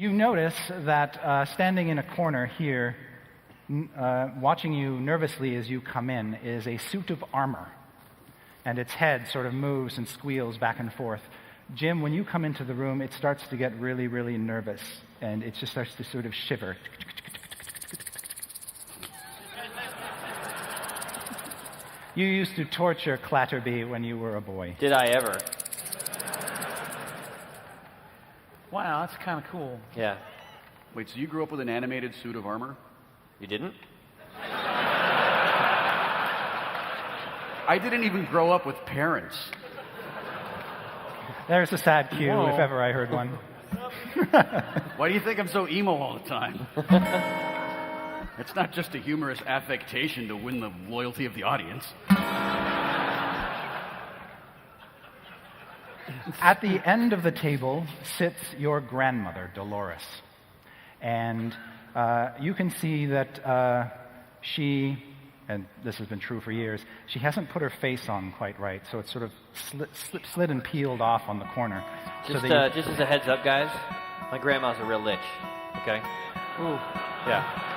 You notice that standing in a corner here, watching you nervously as you come in, is a suit of armor. And its head sort of moves and squeals back and forth. Jim, when you come into the room, it starts to get really, really nervous. And it just starts to sort of shiver. You used to torture Clatterby when you were a boy. Did I ever? Wow, that's kind of cool. Yeah. Wait, so you grew up with an animated suit of armor? You didn't? I didn't even grow up with parents. There's a sad cue, Whoa. if ever I heard one. Why do you think I'm so emo all the time? It's not just a humorous affectation to win the loyalty of the audience. At the end of the table sits your grandmother, Dolores. And you can see that she, and this has been true for years, she hasn't put her face on quite right, so it's sort of slid and peeled off on the corner. Just, so just as a heads up, guys, my grandma's a real lich, okay? Ooh. Yeah.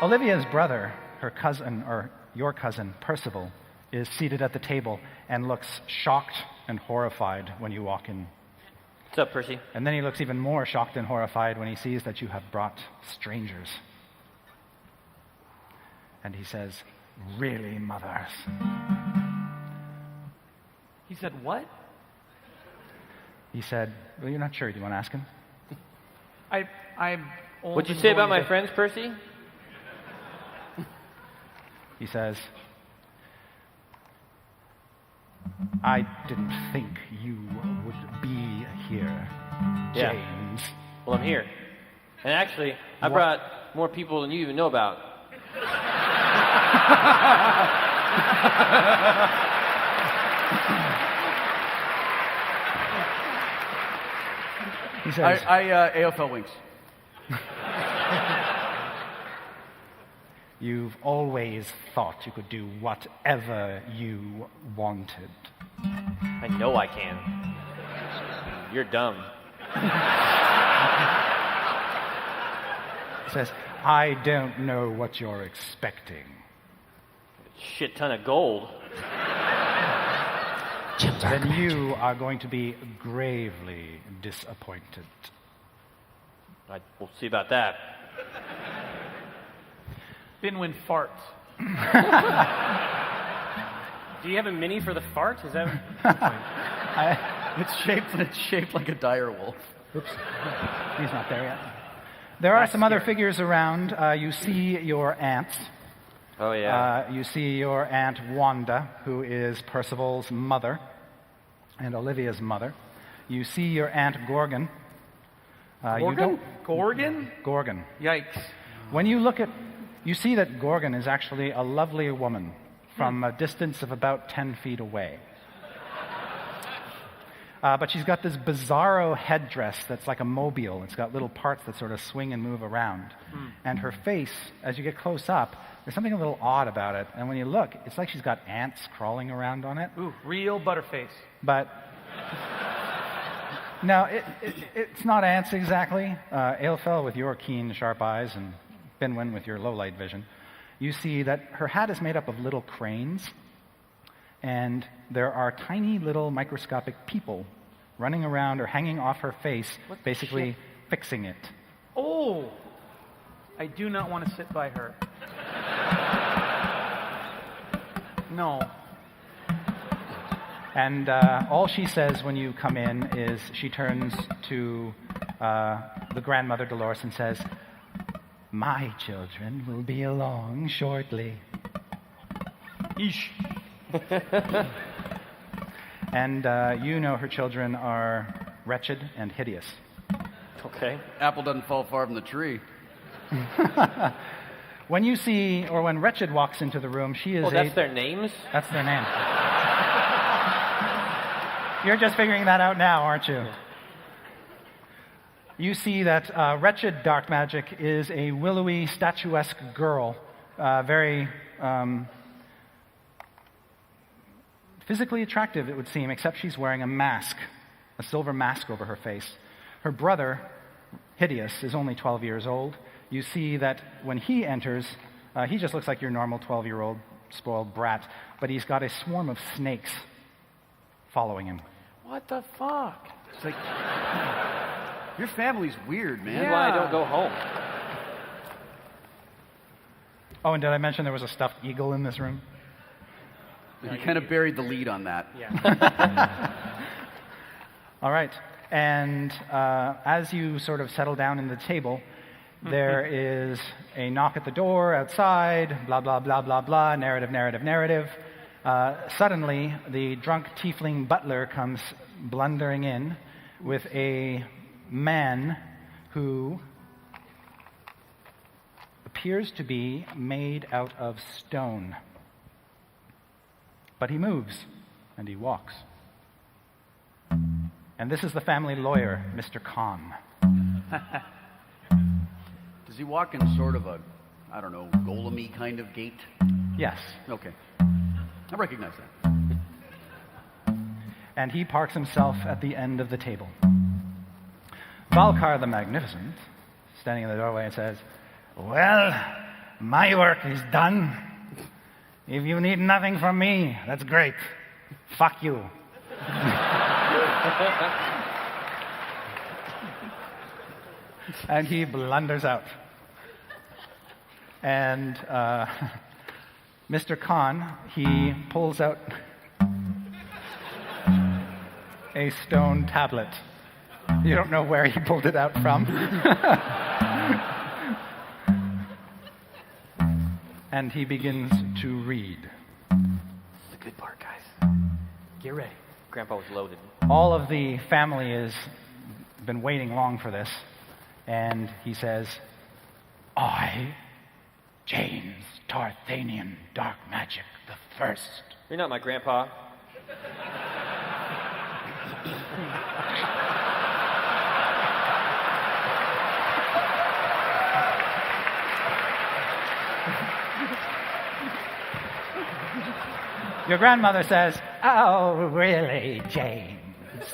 Olivia's brother, her cousin, or your cousin, Percival, is seated at the table and looks shocked and horrified when you walk in. What's up, Percy? And then he looks even more shocked and horrified when he sees that you have brought strangers. And he says, "Really, mothers?" He said what? He said, "Well, you're not sure. Do you want to ask him?" I'm old. What'd you and say about going my to- friends, Percy? He says, "I didn't think you would be here, Yeah. James." Well, I'm here. And actually, I brought more people than you even know about. He says, AFL Wings. "You've always thought you could do whatever you wanted." I know I can. You're dumb. He says, "I don't know what you're expecting." Shit ton of gold. Then you are going to be gravely disappointed. We'll see about that. Binwin farts. Do you have a mini for the fart? Is that? It's shaped like a dire wolf. Oops. He's not there yet. There are some other figures around. You see your aunts. Oh, yeah. You see your Aunt Wanda, who is Percival's mother and Olivia's mother. You see your Aunt Gorgon. Gorgon? Gorgon? Gorgon. Yikes. When you look at, you see that Gorgon is actually a lovely woman from a distance of about 10 feet away. But she's got this bizarro headdress that's like a mobile. It's got little parts that sort of swing and move around. And her face, as you get close up, there's something a little odd about it. And when you look, it's like she's got ants crawling around on it. Ooh, real butterface. But no, it's not ants exactly. Aelfel, with your keen, sharp eyes, and Binwin with your low-light vision, you see that her hat is made up of little cranes, and there are tiny little microscopic people running around or hanging off her face, basically fixing it. Oh! I do not want to sit by her. No. And all she says when you come in is she turns to the grandmother, Dolores, and says, "My children will be along shortly." Eesh. And you know her children are wretched and hideous. Okay. Apple doesn't fall far from the tree. When you see, or when Wretched walks into the room, she is that's their names? That's their name. You're just figuring that out now, aren't you? You see that Wretched Darkmagic is a willowy, statuesque girl, very Physically attractive, it would seem, except she's wearing a mask, a silver mask over her face. Her brother, Hideous, is only 12 years old. You see that when he enters, he just looks like your normal 12-year-old spoiled brat, but he's got a swarm of snakes following him. What the fuck? It's like, your family's weird, man. That's why I don't go home. Oh, and did I mention there was a stuffed eagle in this room? You kind of buried the lead on that. Yeah. All right. And as you sort of settle down in the table, there is a knock at the door outside, blah, blah, blah, blah, blah, narrative, narrative, narrative. Suddenly, the drunk tiefling butler comes blundering in with a man who appears to be made out of stone. But he moves, and he walks. And this is the family lawyer, Mr. Khan. Does he walk in sort of a, I don't know, golem-y kind of gait? Yes. Okay. I recognize that. And he parks himself at the end of the table. Valkar the Magnificent, standing in the doorway, and says, "Well, my work is done. If you need nothing from me, that's great. Fuck you." And he blunders out. And Mr. Khan, he pulls out a stone tablet. You don't know where he pulled it out from. And he begins to read. The good part, guys. Get ready. Grandpa was loaded. All of the family has been waiting long for this. And he says, "I, James Tarthanian Darkmagic the First." You're not my grandpa. Your grandmother says, "Oh, really, James?"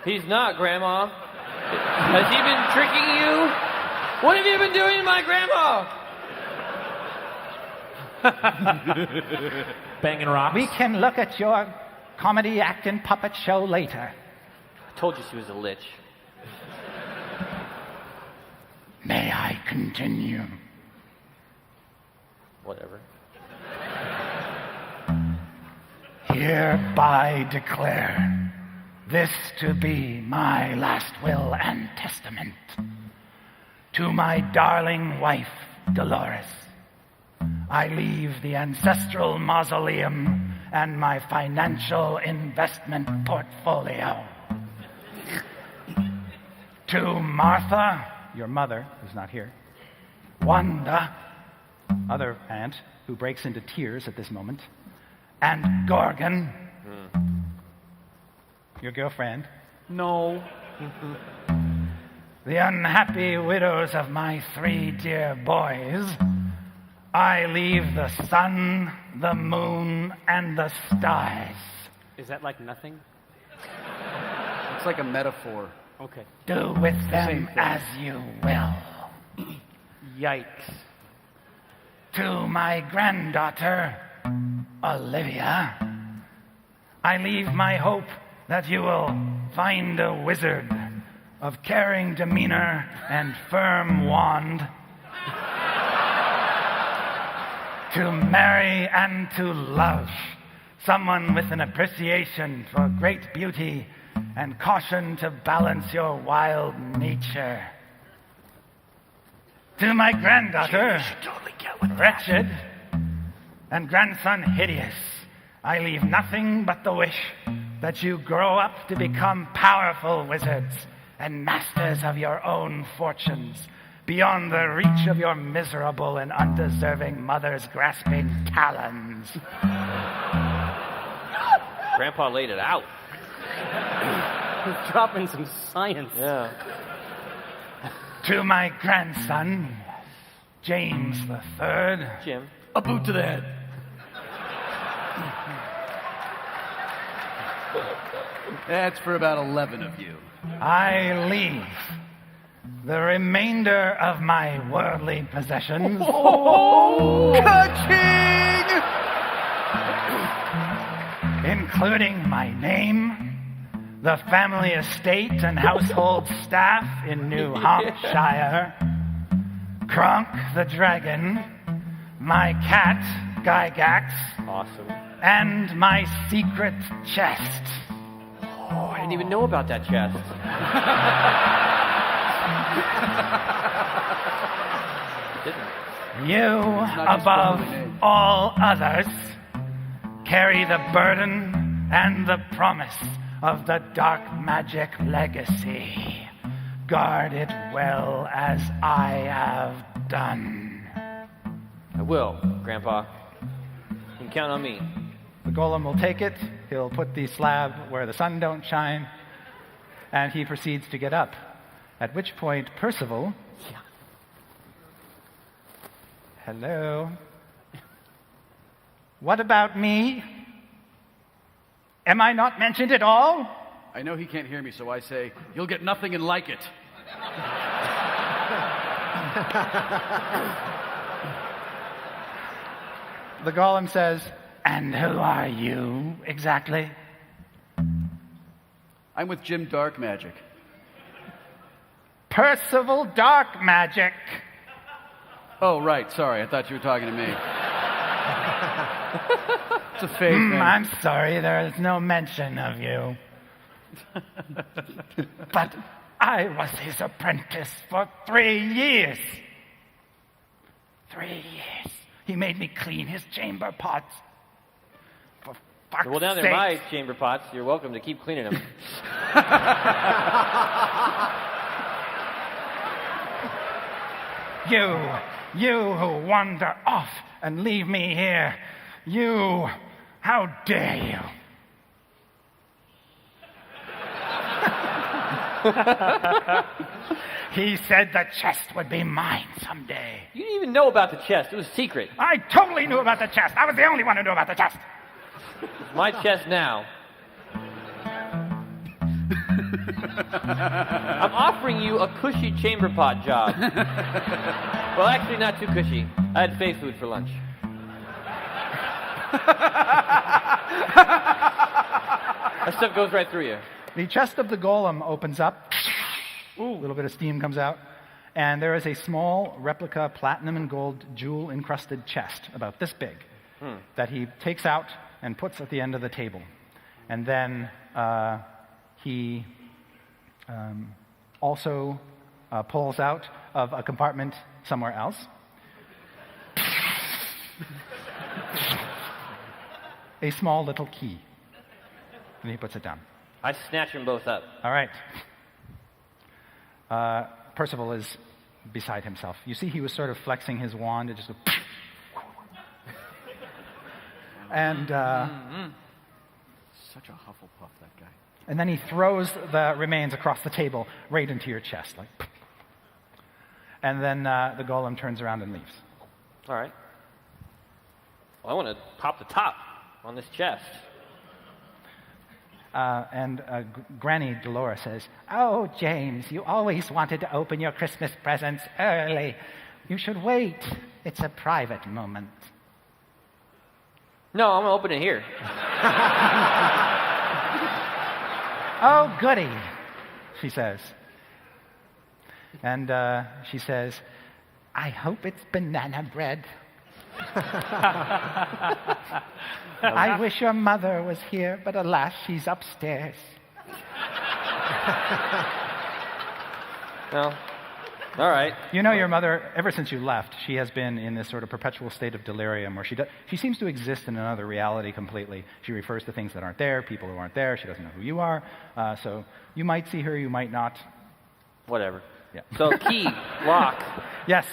He's not, Grandma. Has he been tricking you? What have you been doing to my grandma? Banging rocks. We can look at your comedy acting puppet show later. I told you she was a lich. May I continue? Whatever. Hereby declare this to be my last will and testament. To my darling wife, Dolores, I leave the ancestral mausoleum and my financial investment portfolio. To Martha, your mother, who's not here, Wanda, other aunt, who breaks into tears at this moment, and Gorgon, your girlfriend, No. the unhappy widows of my 3 dear boys, I leave the sun, the moon, and the stars. Is that like nothing? It's like a metaphor. Okay. Do with Same them thing. as you will. Yikes. To my granddaughter, Olivia, I leave my hope that you will find a wizard of caring demeanor and firm wand to marry and to love someone with an appreciation for great beauty and caution to balance your wild nature. To my granddaughter, Wretched, and grandson Hideous, I leave nothing but the wish that you grow up to become powerful wizards and masters of your own fortunes, beyond the reach of your miserable and undeserving mother's grasping talons. Grandpa laid it out. He's dropping some science. Yeah. To my grandson, James III, Jim. A boot to the head. That's for about 11 of you. I leave the remainder of my worldly possessions, Ka-ching! including my name, the family estate and household staff in New Hampshire, Kronk the dragon, my cat, Gygax, Awesome. and my secret chest. Oh, I didn't even know about that chest. Didn't. You, just above the name. all others, carry the burden and the promise of the Darkmagic legacy. Guard it well as I have done. I will, Grandpa. You can count on me. The golem will take it, he'll put the slab where the sun don't shine, and he proceeds to get up. At which point, Percival... Hello? What about me? Am I not mentioned at all? I know he can't hear me, so I say, you'll get nothing and like it. The golem says, and who are you exactly? I'm with Jim Darkmagic. Percival Darkmagic. Oh, right. Sorry. I thought you were talking to me. It's a fake thing. I'm sorry, there is no mention of you. But I was his apprentice for 3 years. 3 years. He made me clean his chamber pots. For fuck's Well, now they're sake. my chamber pots. You're welcome to keep cleaning them. You who wander off and leave me here. You, how dare you? He said the chest would be mine someday. You didn't even know about the chest. It was secret. I totally knew about the chest. I was the only one who knew about the chest. It's my chest now. I'm offering you a cushy chamber pot job. Well, actually, not too cushy. I had faith food for lunch. That stuff goes right through you. The chest of the golem opens up. A little bit of steam comes out. And there is a small replica platinum and gold jewel-encrusted chest, about this big, that he takes out and puts at the end of the table. And then he also pulls out of a compartment somewhere else a small little key. And he puts it down. I snatch them both up. All right. Percival is beside himself. You see he was sort of flexing his wand. It just goes... And... Such a Hufflepuff, that guy. And then he throws the remains across the table right into your chest. And then the golem turns around and leaves. All right. Well, I want to pop the top on this chest. Granny Dolores says, "Oh, James, you always wanted to open your Christmas presents early. You should wait. It's a private moment." No, I'm going to open it here. "Oh, goody," she says. And she says, "I hope it's banana bread." "I wish your mother was here, but alas, she's upstairs." Well, all right. You know your mother, ever since you left, she has been in this sort of perpetual state of delirium where she seems to exist in another reality completely. She refers to things that aren't there, people who aren't there. She doesn't know who you are. So you might see her, you might not. Whatever. Yeah. So key, lock. Yes.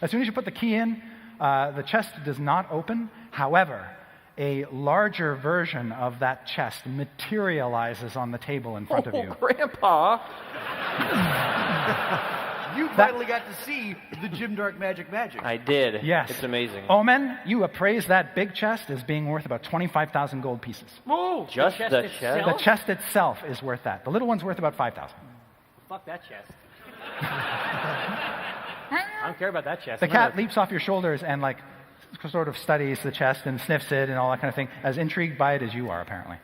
As soon as you put the key in, the chest does not open. However, a larger version of that chest materializes on the table in front of you. Grandpa. You finally got to see the Jim Darkmagic magic. I did. Yes. It's amazing. Omen, you appraise that big chest as being worth about 25,000 gold pieces. Whoa! Just chest the itself? The chest itself is worth that. The little one's worth about 5,000. Fuck that chest. I don't care about that chest. The cat leaps off your shoulders and, like, sort of studies the chest and sniffs it and all that kind of thing, as intrigued by it as you are, apparently.